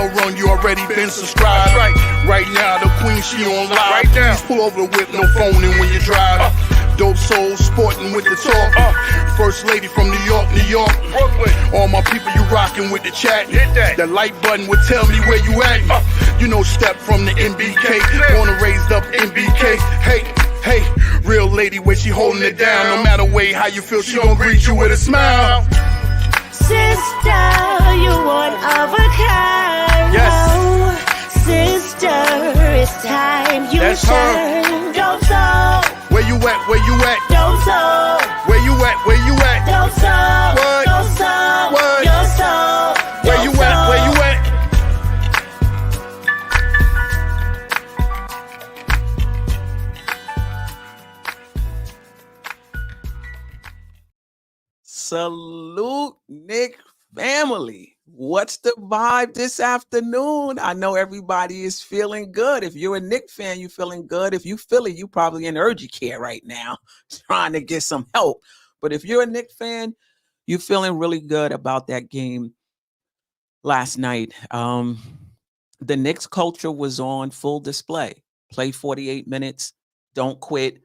email run, you already been subscribed. Right now, the queen, she on live. Right now, please pull over the whip, no phoning when you drive. Dope Soul Sporting with the talk. First lady from New York, Brooklyn. All my people, you rocking with the chat. Hit that. The like button would tell me where you at. You know, step from the MBK. Born and raised up MBK. Hey, real lady, where she holding it down. No matter way how you feel, she gon' greet you with a smile. Sister, you one of a kind. Yes. Oh, sister, it's time you That's shine. Dope Soul. Where you at? Where you at? Dope Soul. Where you at? Where you at? Dope Soul. What? Dope Soul. What? Your soul. Where you at? Where you at? Salute, Knick family. What's the vibe this afternoon? I know everybody is feeling good. If you're a Knick fan, you're feeling good. If you feel it, you probably in urgent care right now trying to get some help. But if you're a Knick fan, you're feeling really good about that game last night. The Knicks culture was on full display. Play 48 minutes. Don't quit.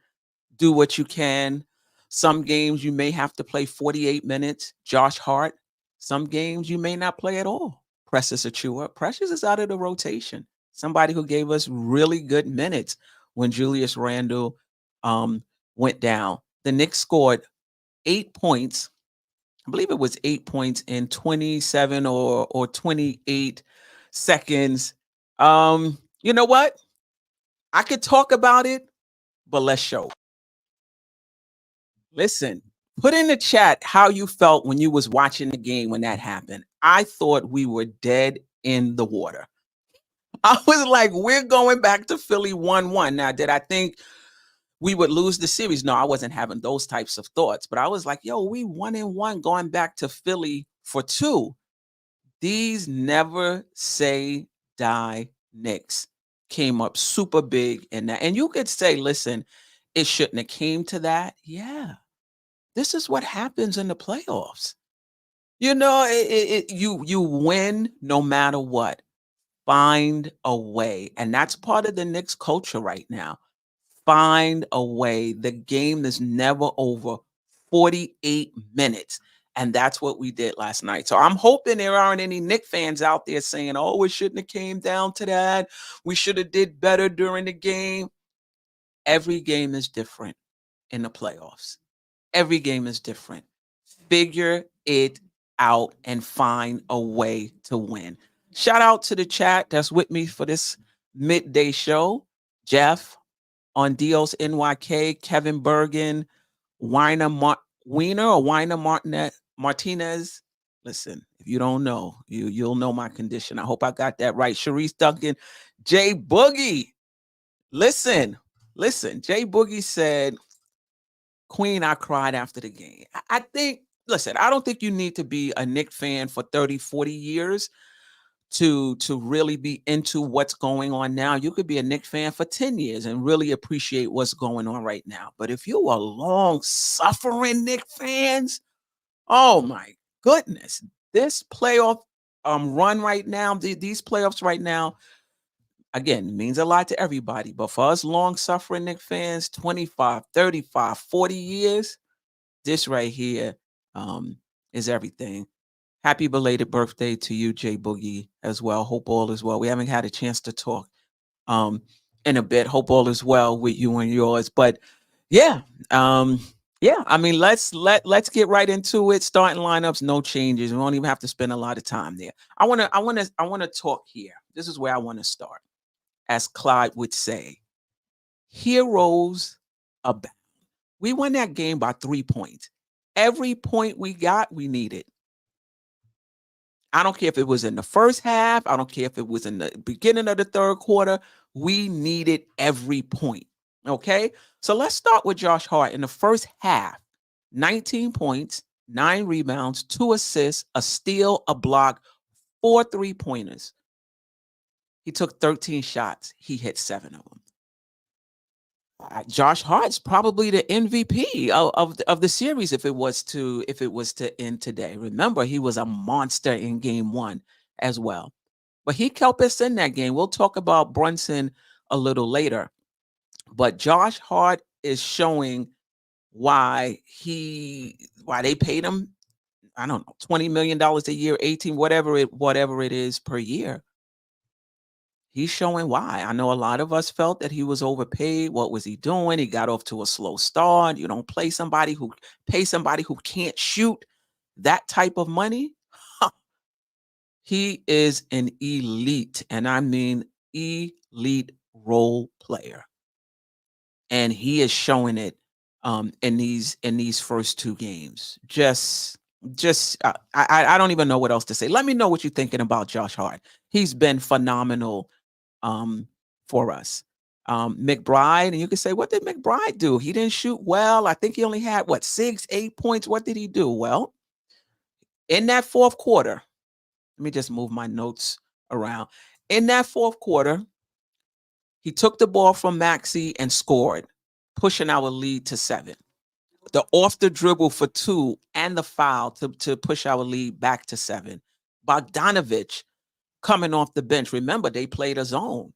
Do what you can. Some games you may have to play 48 minutes. Josh Hart. Some games you may not play at all. Precious Achua. Precious is out of the rotation. Somebody who gave us really good minutes when Julius Randle went down. The Knicks scored 8 points. I believe it was 8 points in 27 or 28 seconds. You know what? I could talk about it, but let's show. Listen, put in the chat how you felt when you was watching the game when that happened. I thought we were dead in the water. I was like, we're going back to Philly 1-1. Now, did I think we would lose the series? No, I wasn't having those types of thoughts. But I was like, yo, we 1-1 going back to Philly for 2. These never say die Knicks came up super big in that. And you could say, listen, it shouldn't have came to that. Yeah. This is what happens in the playoffs. You know, you win no matter what. Find a way. And that's part of the Knicks culture right now. Find a way. The game is never over. 48 minutes. And that's what we did last night. So I'm hoping there aren't any Knicks fans out there saying, oh, it shouldn't have came down to that. We should have did better during the game. Every game is different in the playoffs. Every game is different. Figure it out and find a way to win. Shout out to the chat that's with me for this midday show. Geoff on Dios NYK, Kevin Bergen, Weiner Martinez. Listen, if you don't know, you'll know my condition. I hope I got that right. Sharice Duncan, Jay Boogie. Listen, Jay Boogie said, Queen, I cried after the game. I think, listen, I don't think you need to be a Knicks fan for 30, 40 years to really be into what's going on now. You could be a Knicks fan for 10 years and really appreciate what's going on right now. But if you are long-suffering Knicks fans, oh my goodness, this playoff run right now, these playoffs right now, again, means a lot to everybody. But for us long-suffering Knicks fans, 25, 35, 40 years, this right here is everything. Happy belated birthday to you, Jay Boogie, as well. Hope all is well. We haven't had a chance to talk in a bit. Hope all is well with you and yours. But yeah, I mean, let's get right into it. Starting lineups, no changes. We won't even have to spend a lot of time there. I want to talk here. This is where I want to start. As Clyde would say, heroes abound. We won that game by 3 points. Every point we got, we needed. I don't care if it was in the first half. I don't care if it was in the beginning of the third quarter. We needed every point. Okay? So let's start with Josh Hart. In the first half, 19 points, 9 rebounds, 2 assists, a steal, a block, 4 3-pointers. He took 13 shots. He hit 7 of them. Josh Hart's probably the MVP of the series if it was to end today. Remember, he was a monster in game 1 as well. But he helped us in that game. We'll talk about Brunson a little later. But Josh Hart is showing why they paid him, I don't know, $20 million a year, 18, whatever it is per year. He's showing why. I know a lot of us felt that he was overpaid. What was he doing? He got off to a slow start. You don't pay somebody who can't shoot that type of money. He is an elite, and I mean elite role player. And he is showing it in these first two games. I don't even know what else to say. Let me know what you're thinking about Josh Hart. He's been phenomenal for us. McBride, and you can say, what did McBride do? He didn't shoot well. I think he only had 6-8 points. What did he do? Well, in that fourth quarter, let me just move my notes around. In that fourth quarter, he took the ball from Maxey and scored, pushing our lead to 7. The off the dribble for 2 and the foul to push our lead back to 7. Bogdanovich coming off the bench. Remember, they played a zone.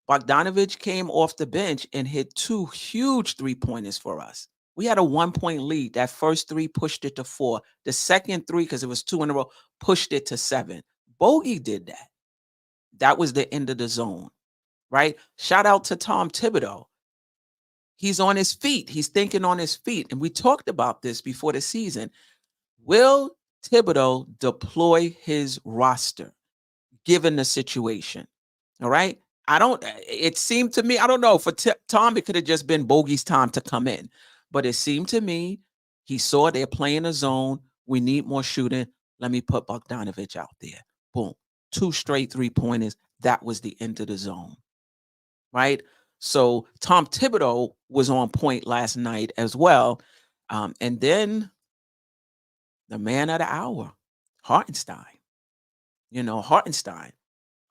Bogdanovich came off the bench and hit 2 huge 3-pointers for us. We had a 1-point lead. That first 3 pushed it to 4. The second 3, because it was 2 in a row, pushed it to 7. Bogey did that. That was the end of the zone, right? Shout out to Tom Thibodeau. He's on his feet. He's thinking on his feet. And we talked about this before the season. Will Thibodeau deploy his roster given the situation? All right. It seemed to me, I don't know, for Tom, it could have just been Bogey's time to come in. But it seemed to me, he saw they're playing a zone. We need more shooting. Let me put Bogdanovich out there. Boom. 2 straight 3-pointers. That was the end of the zone. Right? So Tom Thibodeau was on point last night as well. And then the man of the hour, Hartenstein.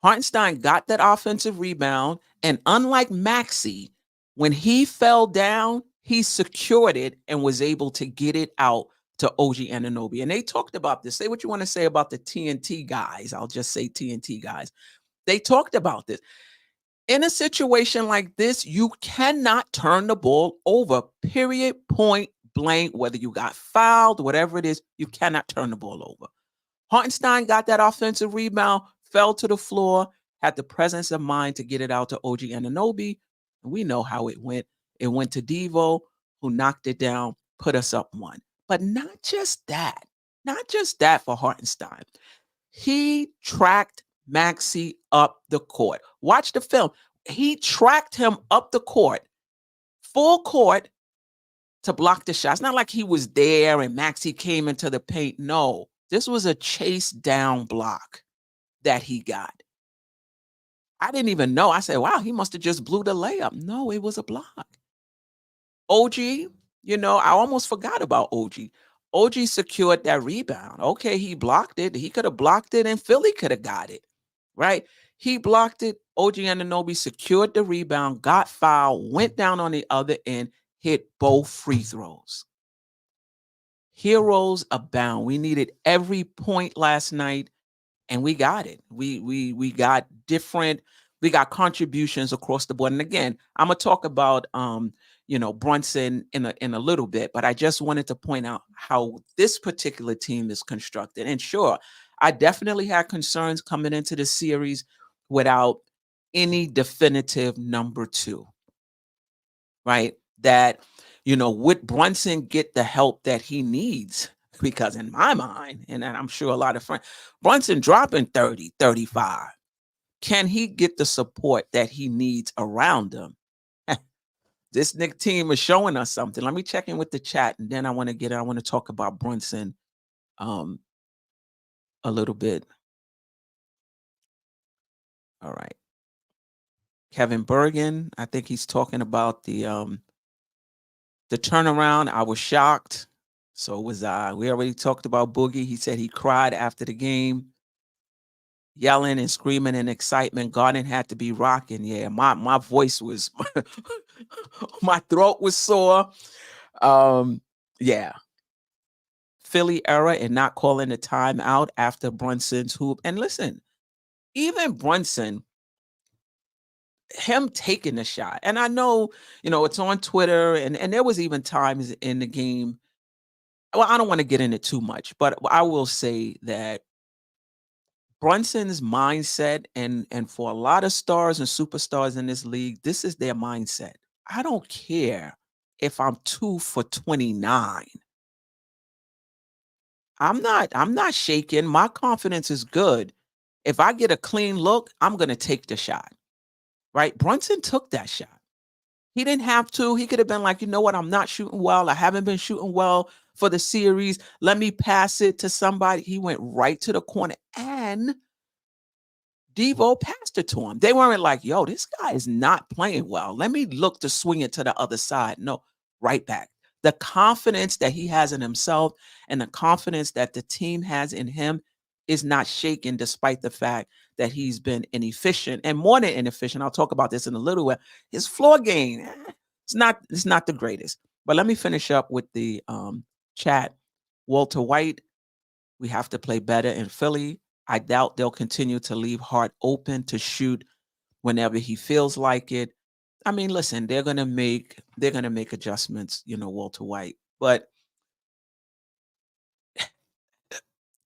Hartenstein got that offensive rebound. And unlike Maxey, when he fell down, he secured it and was able to get it out to OG Anunoby. And they talked about this. Say what you want to say about the TNT guys. I'll just say TNT guys. They talked about this. In a situation like this, you cannot turn the ball over, period, point blank, whether you got fouled, whatever it is, you cannot turn the ball over. Hartenstein got that offensive rebound, fell to the floor, had the presence of mind to get it out to OG Anunoby, and we know how it went. It went to Devo, who knocked it down, put us up 1. But not just that for Hartenstein. He tracked Maxey up the court. Watch the film. He tracked him up the court, full court, to block the shot. It's not like he was there and Maxey came into the paint. No, this was a chase down block that he got. I didn't even know. I said, wow, he must have just blew the layup. No, it was a block. OG, I almost forgot about OG. OG secured that rebound. Okay, he blocked it. He could have blocked it and Philly could have got it, right? He blocked it. OG Anunoby secured the rebound, got fouled, went down on the other end, hit both free throws. Heroes abound. We needed every point last night, and we got it. We got contributions across the board. And again, I'm gonna talk about Brunson in a little bit, but I just wanted to point out how this particular team is constructed. And sure, I definitely had concerns coming into the series without any definitive number 2, right? That, would Brunson get the help that he needs? Because in my mind, and I'm sure a lot of friends, Brunson dropping 30, 35. Can he get the support that he needs around him? This Knick team is showing us something. Let me check in with the chat, and then I want to talk about Brunson a little bit. All right. Kevin Bergen, I think he's talking about the turnaround. I was shocked. So was I. We already talked about Boogie. He said he cried after the game, yelling and screaming in excitement. Garden had to be rocking. Yeah, my voice was, my throat was sore. Yeah. Philly era and not calling the timeout after Brunson's hoop. And listen, even Brunson, him taking the shot. And I know, it's on Twitter, and there was even times in the game. Well, I don't want to get into too much, but I will say that Brunson's mindset, and for a lot of stars and superstars in this league, this is their mindset. I don't care if I'm 2 for 29. I'm not shaking. My confidence is good. If I get a clean look, I'm going to take the shot. Right? Brunson took that shot. He didn't have to. He could have been like, you know what? I'm not shooting well. I haven't been shooting well for the series. Let me pass it to somebody. He went right to the corner, and Devo passed it to him. They weren't like, yo, this guy is not playing well. Let me look to swing it to the other side. No, right back. The confidence that he has in himself and the confidence that the team has in him is not shaken, despite the fact that he's been inefficient, and more than inefficient. I'll talk about this in a little while. His floor game, it's not the greatest. But let me finish up with the chat. Walter White, we have to play better in Philly. I doubt they'll continue to leave Hart open to shoot whenever he feels like it. I mean, listen, they're gonna make adjustments, Walter White. But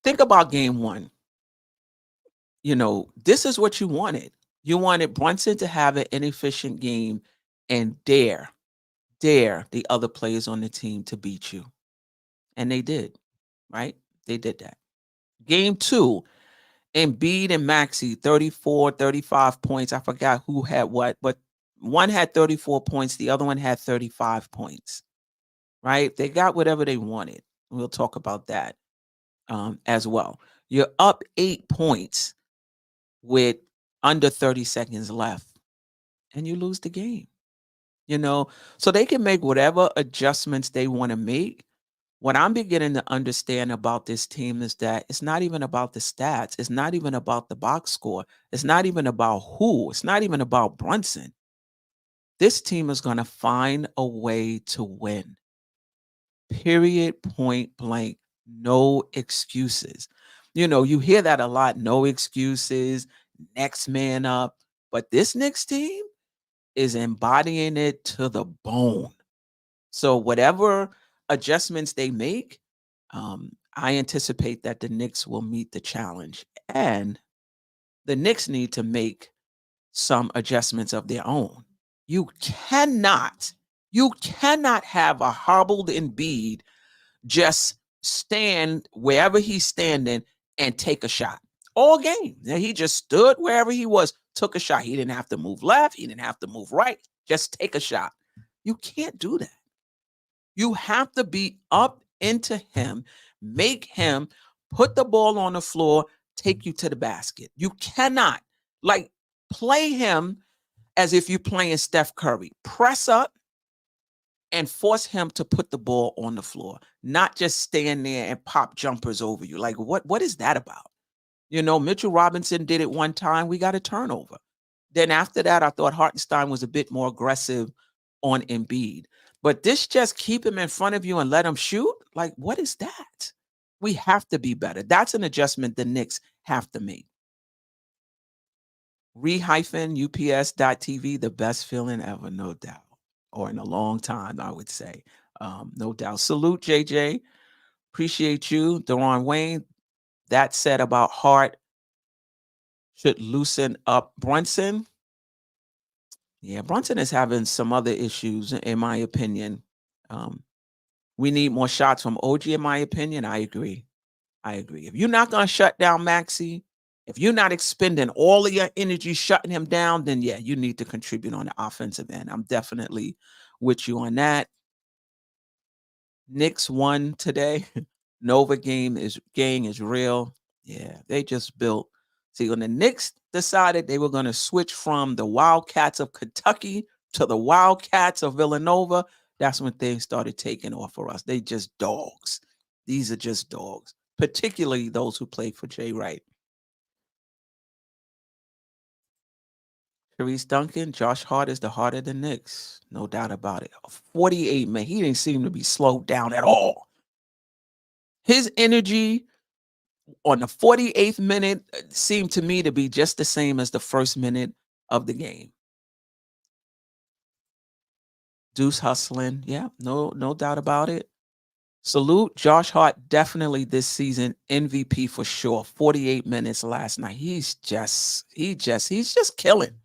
think about game one. This is what you wanted. You wanted Brunson to have an inefficient game and dare the other players on the team to beat you. And they did, right? They did that. Game two, Embiid and Maxey, 34, 35 points. I forgot who had what, but one had 34 points. The other one had 35 points, right? They got whatever they wanted. We'll talk about that as well. You're up 8 points with under 30 seconds left, and you lose the game. So they can make whatever adjustments they want to make. What I'm beginning to understand about this team is that it's not even about the stats. It's not even about the box score. It's not even about who. It's not even about Brunson. This team is going to find a way to win. Period, point blank. No excuses. You hear that a lot. No excuses. Next man up. But this Knicks team is embodying it to the bone. So whatever adjustments they make, I anticipate that the Knicks will meet the challenge. And the Knicks need to make some adjustments of their own. You cannot have a hobbled Embiid just stand wherever he's standing and take a shot all game. Now, he just stood wherever he was, took a shot. He didn't have to move left. He didn't have to move right. Just take a shot. You can't do that. You have to be up into him, make him put the ball on the floor, take you to the basket. You cannot play him as if you're playing Steph Curry. Press up and force him to put the ball on the floor, not just stand there and pop jumpers over you. Like, what is that about? Mitchell Robinson did it one time. We got a turnover. Then after that, I thought Hartenstein was a bit more aggressive on Embiid. But this just keep him in front of you and let him shoot? Like, what is that? We have to be better. That's an adjustment the Knicks have to make. Re-ups.tv, the best feeling ever, no doubt. Or in a long time, I would say. No doubt. Salute, JJ. Appreciate you. Deron Wayne. That said about Hart should loosen up Brunson. Yeah, Brunson is having some other issues, in my opinion. We need more shots from OG, in my opinion. I agree. If you're not going to shut down Maxey, if you're not expending all of your energy shutting him down, then yeah, you need to contribute on the offensive end. I'm definitely with you on that. Knicks won today. Nova gang is real. Yeah, they just built. See, when the Knicks decided they were going to switch from the Wildcats of Kentucky to the Wildcats of Villanova, that's when things started taking off for us. They just dogs. These are just dogs, particularly those who play for Jay Wright. Therese Duncan, Josh Hart is the heart of the Knicks. No doubt about it. 48, man. He didn't seem to be slowed down at all. His energy on the 48th minute seemed to me to be just the same as the first minute of the game. Deuce hustling. Yeah, no doubt about it. Salute Josh Hart, definitely this season MVP for sure. 48 minutes last night. He's just killing.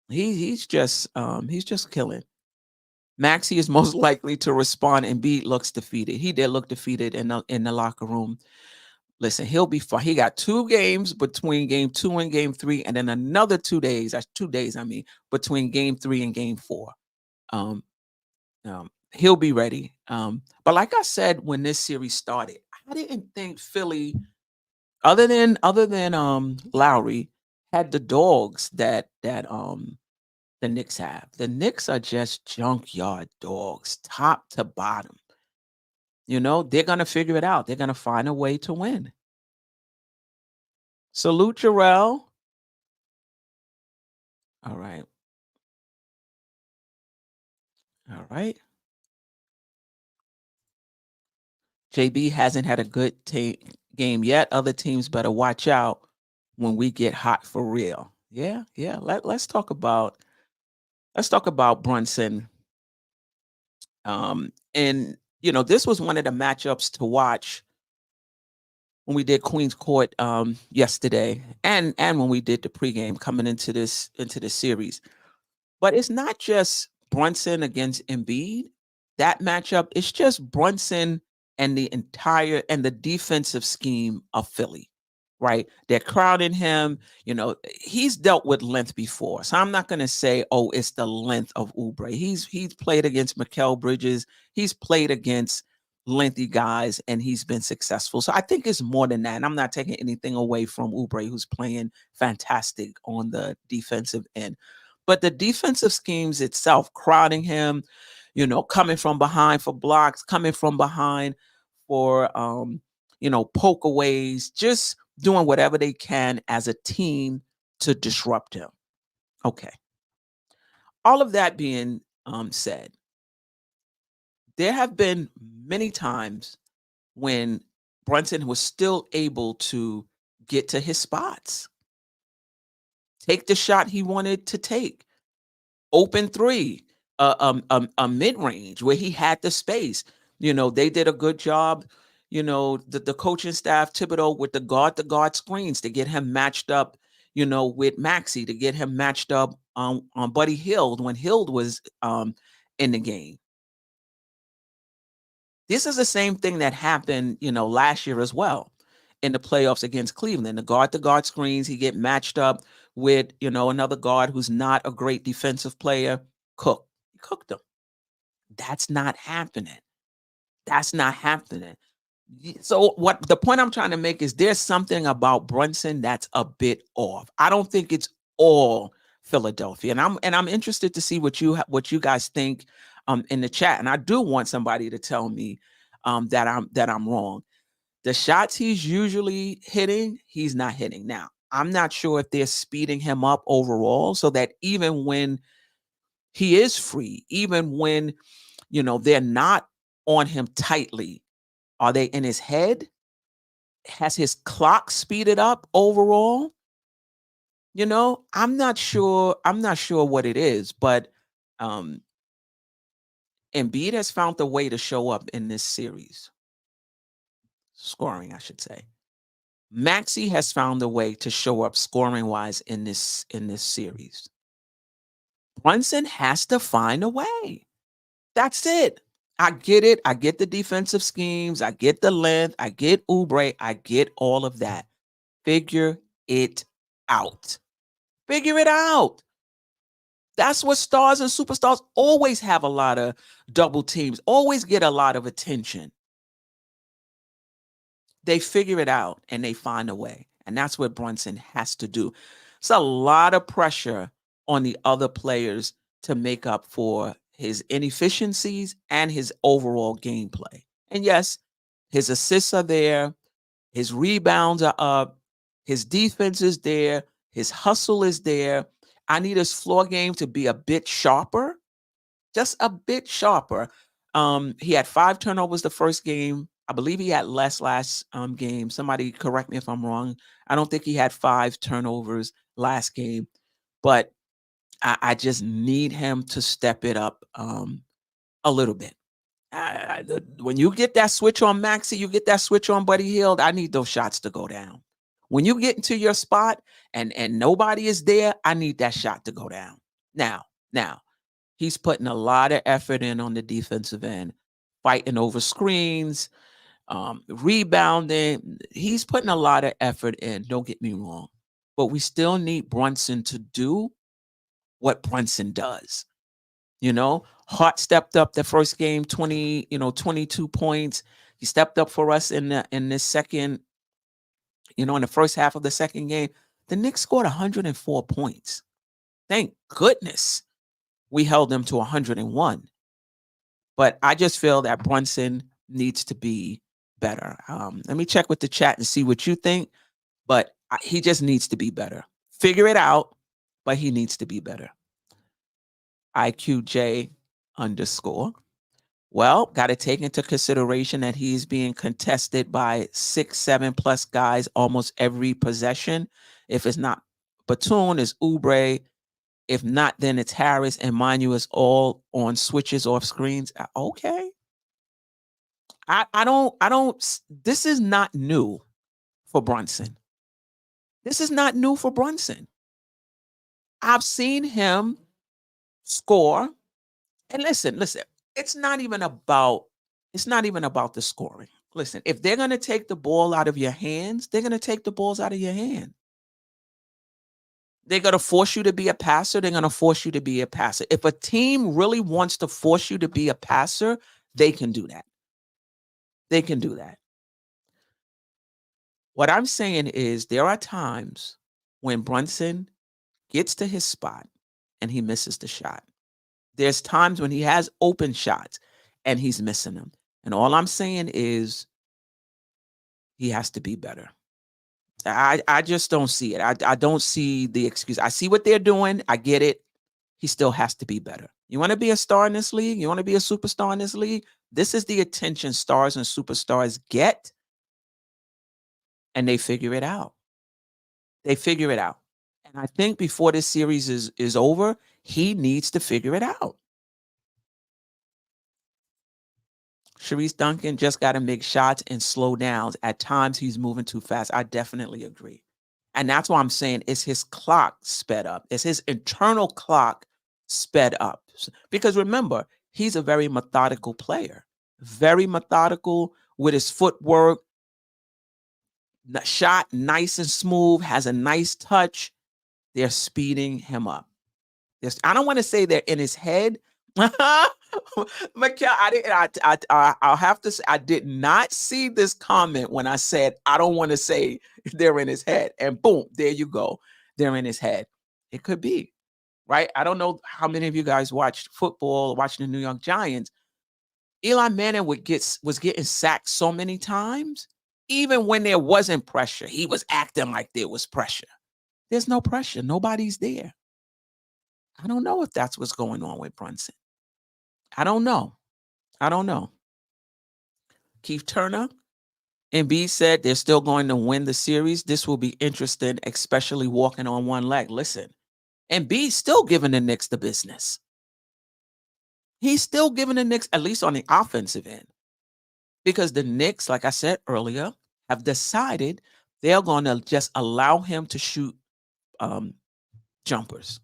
He's just killing. Maxey is most likely to respond. Embiid looks defeated. He did look defeated in the locker room. Listen, he'll be fine. He got 2 games between game 2 and game 3, and then another 2 days. That's 2 days, I mean, between game 3 and game 4. He'll be ready. But like I said when this series started, I didn't think Philly, other than Lowry, had the dogs that the Knicks have. The Knicks are just junkyard dogs, top to bottom. You know, they're gonna figure it out. They're gonna find a way to win. Salute Jerrell. All right. All right. JB hasn't had a good game yet. Other teams better watch out when we get hot for real. Yeah. Let's talk about Brunson. And this was one of the matchups to watch when we did Queens Court yesterday, and when we did the pregame coming into this series. But it's not just Brunson against Embiid. That matchup, it's just Brunson and the defensive scheme of Philly, right? They're crowding him. He's dealt with length before. So I'm not going to say, oh, it's the length of Oubre. He's played against Mikal Bridges. He's played against lengthy guys, and he's been successful. So I think it's more than that. And I'm not taking anything away from Oubre, who's playing fantastic on the defensive end. But the defensive schemes itself, crowding him, coming from behind for blocks, coming from behind for, pokeaways, just doing whatever they can as a team to disrupt him. Okay. All of that being said, there have been many times when Brunson was still able to get to his spots, take the shot he wanted to take, open three, a mid-range where he had the space. They did a good job, the coaching staff, Thibodeau, with the guard screens to get him matched up, with Maxey, to get him matched up on Buddy Hield when Hield was in the game. This is the same thing that happened, last year as well in the playoffs against Cleveland. The guard screens, he get matched up with, another guard who's not a great defensive player. He cooked them. That's not happening. So what the point I'm trying to make is there's something about Brunson that's a bit off. I don't think it's all Philadelphia. And I'm interested to see what you guys think in the chat. And I do want somebody to tell me that I'm wrong. The shots he's usually hitting, he's not hitting. Now, I'm not sure if they're speeding him up overall so that even when he is free, even when, they're not on him tightly, are they in his head? Has his clock speeded up overall? I'm not sure what it is, but Embiid has found a way to show up in this series. Scoring, I should say. Maxey has found a way to show up scoring-wise in this series. Brunson has to find a way. That's it. I get it. I get the defensive schemes. I get the length. I get Oubre. I get all of that. Figure it out. Figure it out. That's what stars and superstars always have, a lot of double teams, always get a lot of attention. They figure it out and they find a way. And that's what Brunson has to do. It's a lot of pressure on the other players to make up for his inefficiencies and his overall gameplay. And yes, his assists are there. His rebounds are up. His defense is there. His hustle is there. I need his floor game to be a bit sharper, just a bit sharper. He had 5 turnovers the first game. I believe he had less last game. Somebody correct me if I'm wrong. I don't think he had 5 turnovers last game, but I just need him to step it up a little bit. When you get that switch on Maxey, you get that switch on Buddy Hield, I need those shots to go down. When you get into your spot and nobody is there, I need that shot to go down. Now, he's putting a lot of effort in on the defensive end, fighting over screens, rebounding. He's putting a lot of effort in, don't get me wrong. But we still need Brunson to do what Brunson does. Hart stepped up the first game, 22 points. He stepped up for us in this second, in the first half of the second game. The Knicks scored 104 points. Thank goodness we held them to 101. But I just feel that Brunson needs to be better. Let me check with the chat and see what you think. But he just needs to be better. Figure it out, but he needs to be better. IQJ_. Well, got to take into consideration that he's being contested by 6, 7+ guys almost every possession. If it's not Batum, it's Oubre. If not, then it's Harris, and mind you, it's all on switches off screens. Okay. I don't, this is not new for Brunson. This is not new for Brunson. I've seen him score. And listen, it's not even about the scoring. Listen, if they're going to take the ball out of your hands, they're going to take the balls out of your hand. They're going to force you to be a passer. They're going to force you to be a passer. If a team really wants to force you to be a passer, they can do that. They can do that. What I'm saying is there are times when Brunson gets to his spot and he misses the shot. There's times when he has open shots and he's missing them. And all I'm saying is he has to be better. I just don't see it. I don't see the excuse. I see what they're doing. I get it. He still has to be better. You want to be a star in this league? You want to be a superstar in this league? This is the attention stars and superstars get, and they figure it out. They figure it out. And I think before this series is over, he needs to figure it out. Sharice Duncan just got to make shots and slow downs. At times, he's moving too fast. I definitely agree. And that's why I'm saying it's his clock sped up. It's his internal clock sped up. Because remember, he's a very methodical player. Very methodical with his footwork. The shot nice and smooth, has a nice touch. They're speeding him up. I don't want to say they're in his head. Mikel, I'll have to say I did not see this comment when I said I don't want to say they're in his head. And boom, there you go. They're in his head. It could be, right? I don't know how many of you guys watched football, watching the New York Giants. Eli Manning was getting sacked so many times. Even when there wasn't pressure, he was acting like there was pressure. There's no pressure. Nobody's there. I don't know if that's what's going on with Brunson. I don't know. Keith Turner, Embiid said they're still going to win the series. This will be interesting, especially walking on one leg. Listen, Embiid's still giving the Knicks the business. He's still giving the Knicks, at least on the offensive end. Because the Knicks, like I said earlier, have decided they're going to just allow him to shoot jumpers.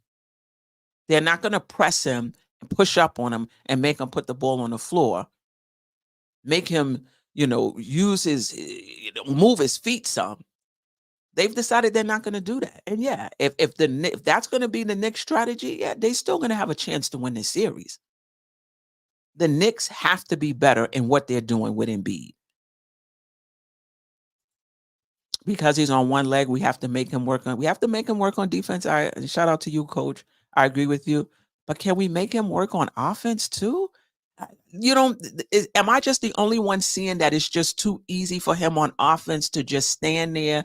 They're not going to press him and push up on him and make him put the ball on the floor. Make him, use move his feet some. They've decided they're not going to do that. And yeah, if that's going to be the Knicks strategy, yeah, they're still going to have a chance to win this series. The Knicks have to be better in what they're doing with Embiid. Because he's on one leg, we have to make him work on defense. Shout out to you, coach. I agree with you. But can we make him work on offense too? Am I just the only one seeing that it's just too easy for him on offense to just stand there?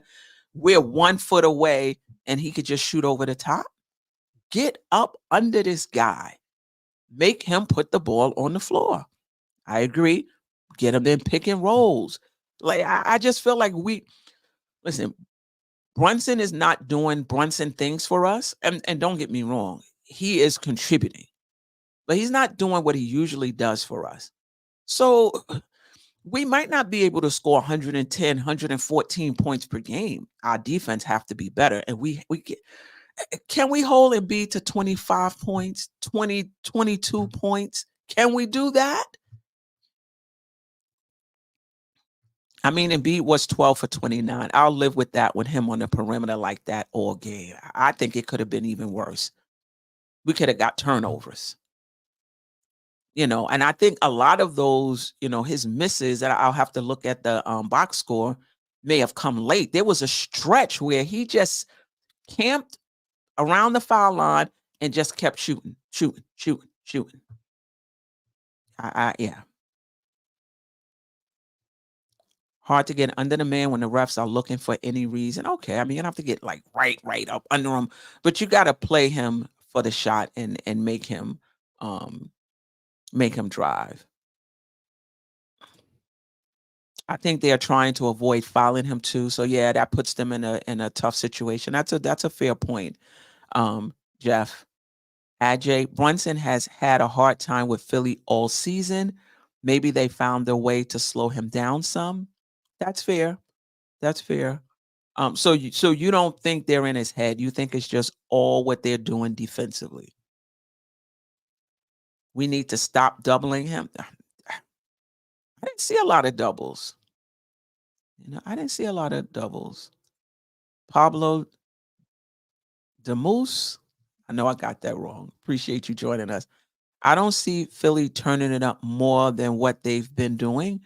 We're 1 foot away and he could just shoot over the top. Get up under this guy. Make him put the ball on the floor. I agree. get him in pick and rolls. Like I just feel like listen. Brunson is not doing Brunson things for us, and don't get me wrong, he is contributing, but he's not doing what he usually does for us. So we might not be able to score 110, 114 points per game. Our defense have to be better, and can we hold Embiid to 25 points, 20, 22 points? Can we do that? I mean, Embiid was 12 for 29. I'll live with that with him on the perimeter like that all game. I think it could have been even worse. We could have got turnovers. And I think a lot of those, his misses, that I'll have to look at the box score, may have come late. There was a stretch where he just camped around the foul line and just kept shooting. Yeah. Hard to get under the man when the refs are looking for any reason. Okay, I mean, you don't have to get like right up under him, but you got to play him for the shot and make him drive. I think they are trying to avoid fouling him too. So yeah, that puts them in a tough situation. That's a fair point, Geoff. Ajay, Brunson has had a hard time with Philly all season. Maybe they found their way to slow him down some. That's fair. That's fair. So you don't think they're in his head. You think it's just all what they're doing defensively. We need to stop doubling him. I didn't see a lot of doubles. I didn't see a lot of doubles. Pablo Demus. I know I got that wrong. Appreciate you joining us. I don't see Philly turning it up more than what they've been doing.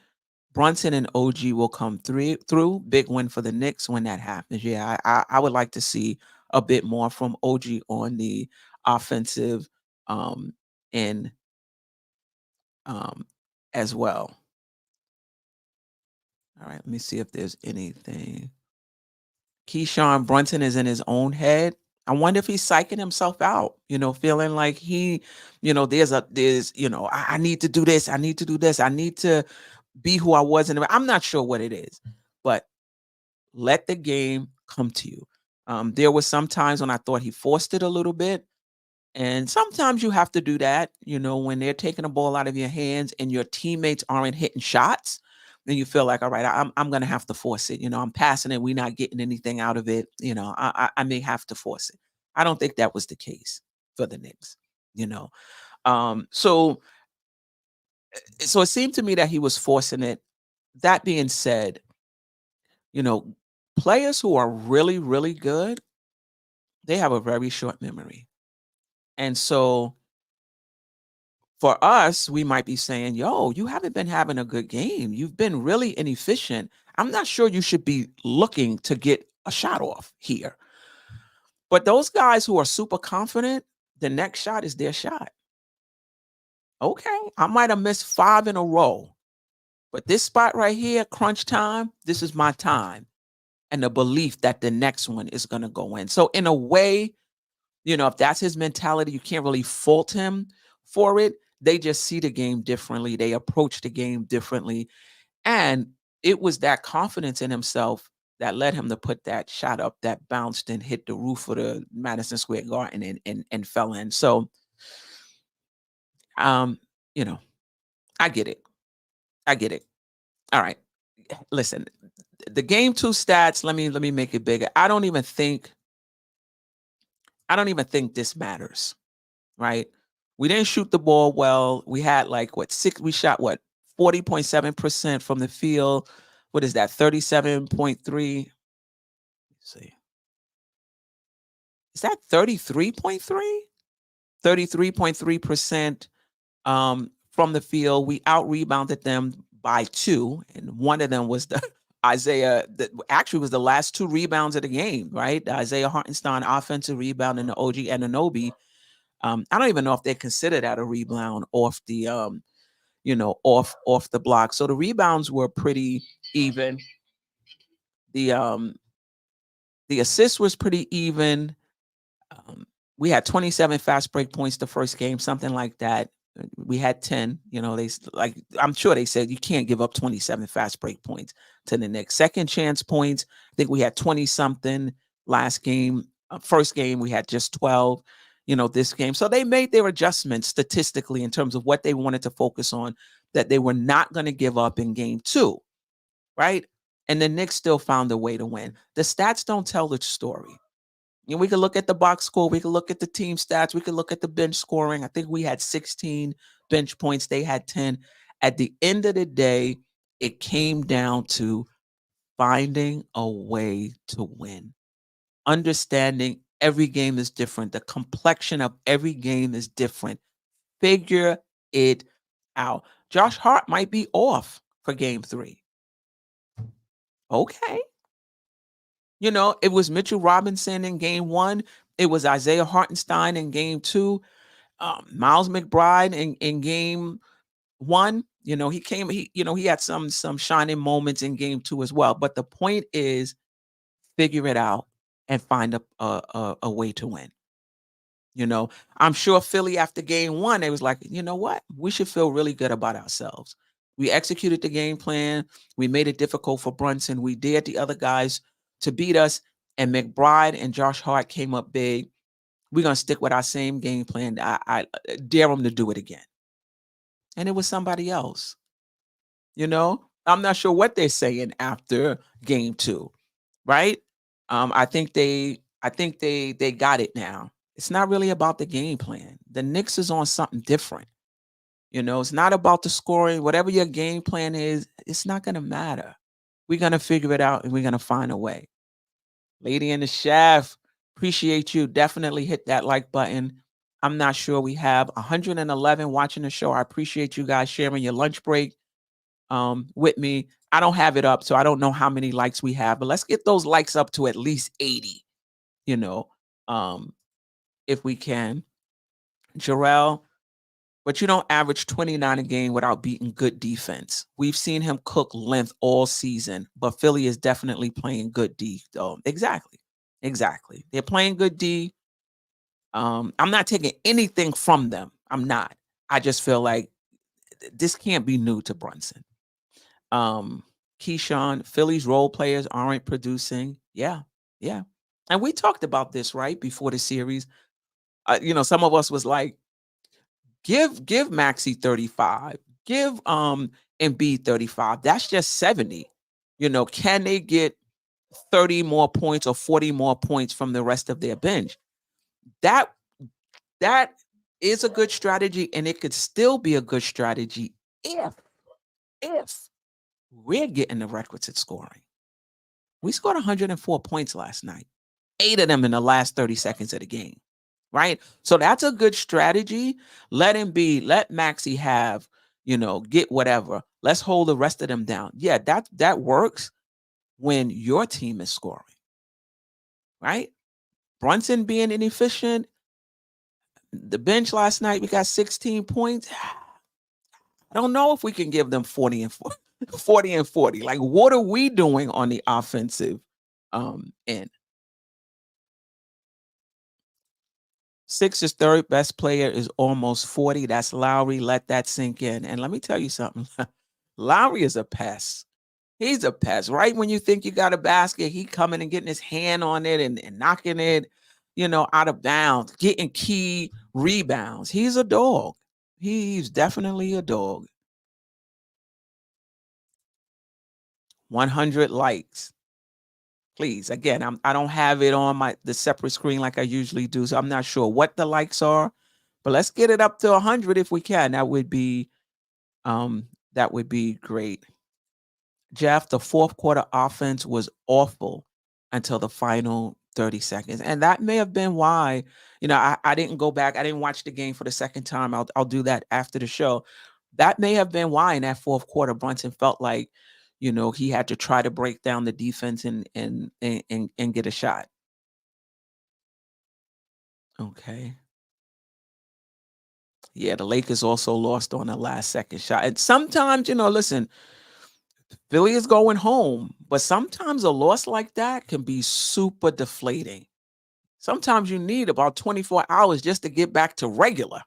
Brunson and OG will come through. Big win for the Knicks when that happens. Yeah, I would like to see a bit more from OG on the offensive end as well. All right, let me see if there's anything. Keyshawn Brunson is in his own head. I wonder if he's psyching himself out, feeling like I need to do this. I need to do this. I need to be who I was. I'm not sure what it is, but let the game come to you. There were some times when I thought he forced it a little bit. And sometimes you have to do that, when they're taking the ball out of your hands and your teammates aren't hitting shots, then you feel like, all right, I'm going to have to force it. I'm passing it. We're not getting anything out of it. I may have to force it. I don't think that was the case for the Knicks, So it seemed to me that he was forcing it. That being said, players who are really, really good, they have a very short memory. And so for us, we might be saying, yo, you haven't been having a good game. You've been really inefficient. I'm not sure you should be looking to get a shot off here. But those guys who are super confident, the next shot is their shot. Okay, I might have missed 5 in a row, but this spot right here, crunch time, this is my time. And the belief that the next one is going to go in. So in a way, if that's his mentality, you can't really fault him for it. They just see the game differently. They approach the game differently. And it was that confidence in himself that led him to put that shot up that bounced and hit the roof of the Madison Square Garden and fell in. So, I get it. All right. Listen, the game 2 stats, let me make it bigger. I don't even think this matters, right? We didn't shoot the ball well. We had we shot 40.7% from the field. What is that? 37.3. Let's see. Is that 33.3? 33.3% from the field. We out-rebounded them by 2, and one of them was the Isaiah, that actually was the last 2 rebounds of the game, right? The Isaiah Hartenstein offensive rebound and the OG Anunoby. I don't even know if they consider that a rebound off the, off the block. So the rebounds were pretty even. The assist was pretty even. We had 27 fast break points the first game, something like that. We had 10. I'm sure they said you can't give up 27 fast break points to the Knicks. Second chance points, I think we had 20 something last game. First game, we had just 12, this game. So they made their adjustments statistically in terms of what they wanted to focus on, that they were not going to give up in game 2, right? And the Knicks still found a way to win. The stats don't tell the story. We could look at the box score. We could look at the team stats. We could look at the bench scoring. I think we had 16 bench points. They had 10. At the end of the day, it came down to finding a way to win. Understanding every game is different. The complexion of every game is different. Figure it out. Josh Hart might be off for game 3. Okay. It was Mitchell Robinson in game 1. It was Isaiah Hartenstein in game 2. Miles McBride in game 1. He had some shining moments in game 2 as well. But the point is, figure it out and find a way to win. I'm sure Philly after game 1, they was like, you know what? We should feel really good about ourselves. We executed the game plan. We made it difficult for Brunson. We dared the other guys to beat us, and McBride and Josh Hart came up big. We're going to stick with our same game plan. I dare them to do it again. And it was somebody else. I'm not sure what they're saying after game 2, right? I think they got it now. It's not really about the game plan. The Knicks is on something different. It's not about the scoring. Whatever your game plan is, it's not going to matter. We're going to figure it out, and we're going to find a way. Lady in the Chef, appreciate you. Definitely hit that like button. I'm not sure. We have 111 watching the show. I appreciate you guys sharing your lunch break with me. I don't have it up, so I don't know how many likes we have, but let's get those likes up to at least 80, if we can. Jerrell, but you don't average 29 a game without beating good defense. We've seen him cook length all season, but Philly is definitely playing good D. Exactly. They're playing good D. I'm not taking anything from them. I'm not. I just feel like this can't be new to Brunson. Keyshawn, Philly's role players aren't producing. Yeah. And we talked about this, right, before the series. Some of us was like, give Maxey 35, give Embiid 35. That's just 70. Can they get 30 more points or 40 more points from the rest of their bench? That is a good strategy, and it could still be a good strategy if we're getting the requisite scoring. We scored 104 points last night, 8 of them in the last 30 seconds of the game. Right. So that's a good strategy. Let Maxey have, get whatever. Let's hold the rest of them down. Yeah, that works when your team is scoring. Right. Brunson being inefficient. The bench last night, we got 16 points. I don't know if we can give them 40 and 40. Like, what are we doing on the offensive end? Sixers' third best player is almost 40. That's Lowry. Let that sink in. And let me tell you something. Lowry is a pest. He's a pest. Right when you think you got a basket, he coming and getting his hand on it and knocking it, out of bounds, getting key rebounds. He's a dog. He's definitely a dog. 100 likes. Please, again, I don't have it on the separate screen like I usually do, so I'm not sure what the likes are, but let's get it up to 100 if we can. That would be great. Geoff, the fourth quarter offense was awful until the final 30 seconds, and that may have been why. I didn't go back. I didn't watch the game for the second time. I'll do that after the show. That may have been why in that fourth quarter Brunson felt like, he had to try to break down the defense and get a shot. Okay. Yeah, the Lakers also lost on the last second shot. And sometimes, listen, Philly is going home, but sometimes a loss like that can be super deflating. Sometimes you need about 24 hours just to get back to regular.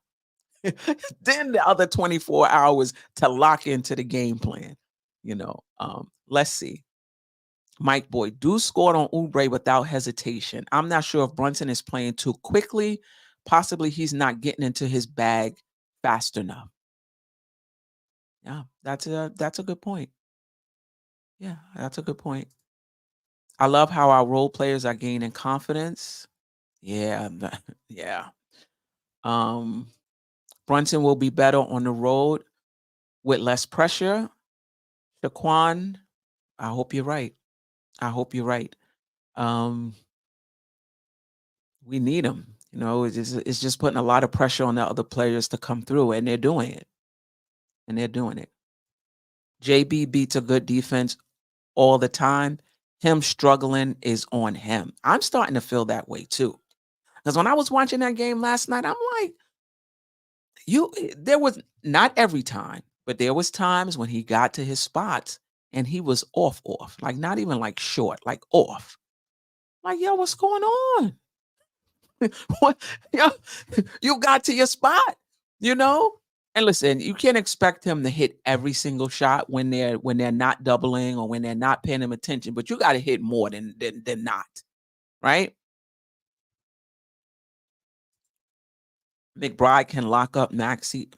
then the other 24 hours to lock into the game plan. Let's see. Mike Boy, Deuce scored on Oubre without hesitation. I'm not sure if Brunson is playing too quickly. Possibly he's not getting into his bag fast enough. Yeah, that's a good point. Yeah, that's a good point. I love how our role players are gaining confidence. Yeah, yeah. Brunson will be better on the road with less pressure. Shaquan, I hope you're right. I hope you're right. We need him. It's just putting a lot of pressure on the other players to come through, and they're doing it. JB beats a good defense all the time. Him struggling is on him. I'm starting to feel that way too. Because when I was watching that game last night, I'm like, there was not every time, but there was times when he got to his spots and he was off, like not even like short, like off. Like, yo, what's going on? What? Yo, you got to your spot, And listen, you can't expect him to hit every single shot when they're not doubling or when they're not paying him attention, but you got to hit more than not, right? McBride can lock up Maxey.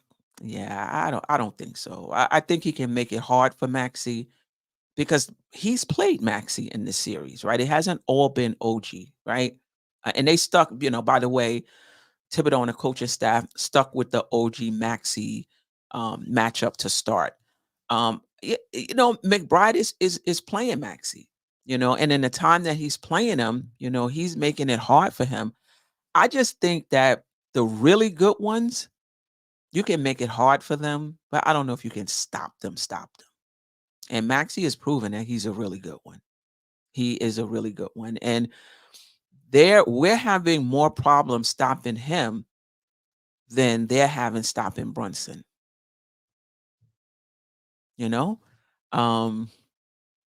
Yeah, I don't think so. I think he can make it hard for Maxey because he's played Maxey in this series, right? It hasn't all been OG, right? And they stuck, by the way, Thibodeau and the coaching staff stuck with the OG Maxey matchup to start. McBride is playing Maxey, and in the time that he's playing him, he's making it hard for him. I just think that the really good ones, you can make it hard for them, but I don't know if you can stop them. And Maxey has proven that he's a really good one. He is a really good one. And we're having more problems stopping him than they're having stopping Brunson.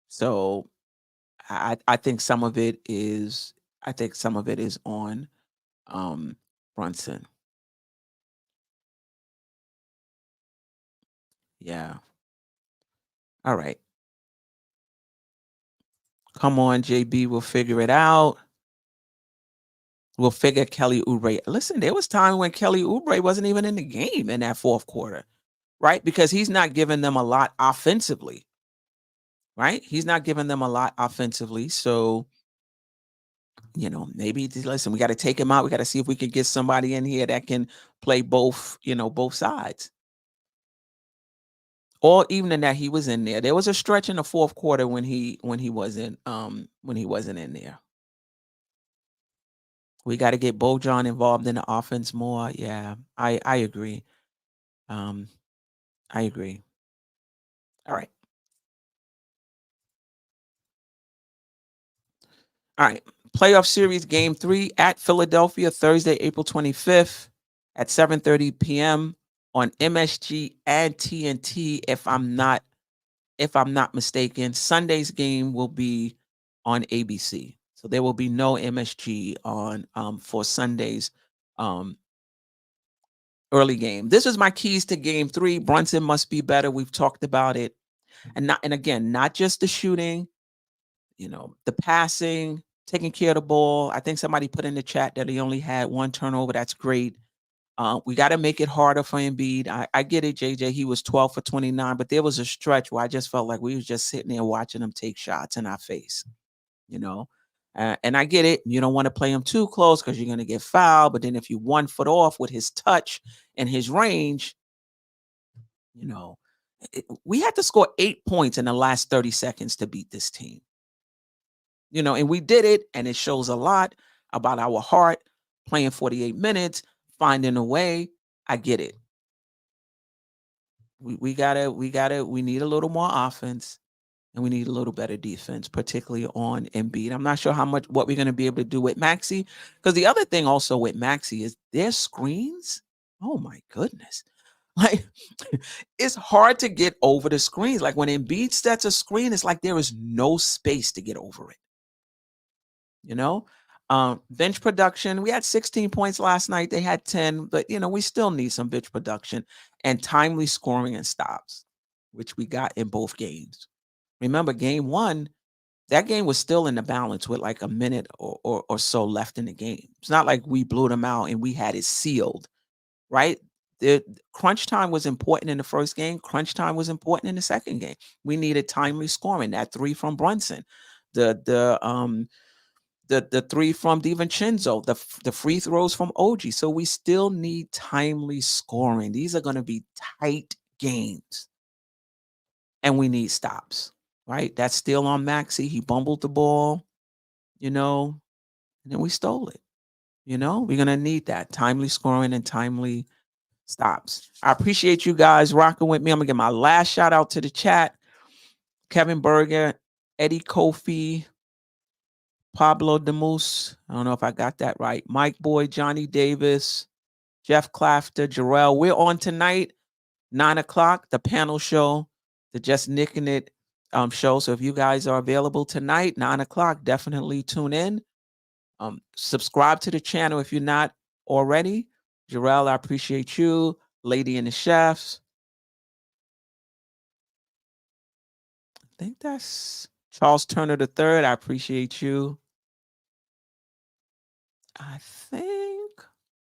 So I think some of it is on Brunson. Yeah. All right. Come on, JB. We'll figure it out. We'll figure Kelly Oubre. Listen, there was time when Kelly Oubre wasn't even in the game in that fourth quarter, right? Because he's not giving them a lot offensively, right? He's not giving them a lot offensively. So, maybe listen, we got to take him out. We got to see if we can get somebody in here that can play both sides. Or even in that he was in there. There was a stretch in the fourth quarter when he wasn't in there. We got to get Bojan involved in the offense more. Yeah, I agree. I agree. All right. All right. Playoff series game 3 at Philadelphia, Thursday, April 25th at 7:30 p.m. on MSG and TNT, if I'm not mistaken. Sunday's game will be on ABC. So there will be no MSG on for Sunday's early game. This is my keys to game 3. Brunson must be better. We've talked about it. And again, not just the shooting, the passing, taking care of the ball. I think somebody put in the chat that he only had 1 turnover. That's great. We got to make it harder for Embiid. I get it, JJ. He was 12 for 29, but there was a stretch where I just felt like we was just sitting there watching him take shots in our face, and I get it. You don't want to play him too close because you're going to get fouled. But then if you 1 foot off with his touch and his range, we had to score 8 points in the last 30 seconds to beat this team. And we did it, and it shows a lot about our heart, playing 48 minutes, finding a way. I get it. We need a little more offense, and we need a little better defense, particularly on Embiid. I'm not sure what we're going to be able to do with Maxey, because the other thing also with Maxey is their screens. Oh my goodness. Like, it's hard to get over the screens. Like when Embiid sets a screen, it's like there is no space to get over it. Bench production, we had 16 points last night. They had 10, but we still need some bench production and timely scoring and stops, which we got in both games. Remember, game one, that game was still in the balance with like a minute or so left in the game. It's not like we blew them out and we had it sealed, right? The crunch time was important in the first game. Crunch time was important in the second game. We needed timely scoring. That 3 from Brunson, the 3 from DiVincenzo, the free throws from OG. So we still need timely scoring. These are going to be tight games, and we need stops. Right? That's still on Maxey. He bumbled the ball, and then we stole it. We're going to need that timely scoring and timely stops. I appreciate you guys rocking with me. I'm going to give my last shout out to the chat. Kevin Berger, Eddie Kofi, Pablo Demus. I don't know if I got that right. Mike Boy, Johnny Davis, Jeff Klafter, Jerrell. We're on tonight, 9 o'clock, the panel show, the Just Nicking It show. So if you guys are available tonight, 9 o'clock, definitely tune in. Subscribe to the channel if you're not already. Jerrell, I appreciate you. Lady and the Chefs. I think that's Charles Turner III. I appreciate you. I think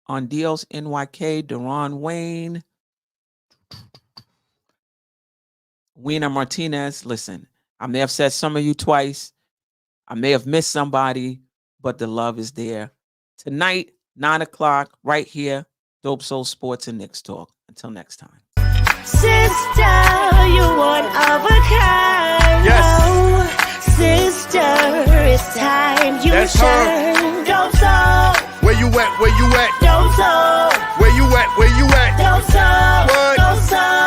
on Dios NYK, Deron Wayne. Wiener Martinez, listen, I may have said some of you twice. I may have missed somebody, but the love is there. Tonight, 9 o'clock, right here, Dope Soul Sports and Knicks Talk. Until next time. Sister, you're one of a kind. Yes. Oh, sister, it's time you That's her. shine. Dope Soul. Where you at? Where you at?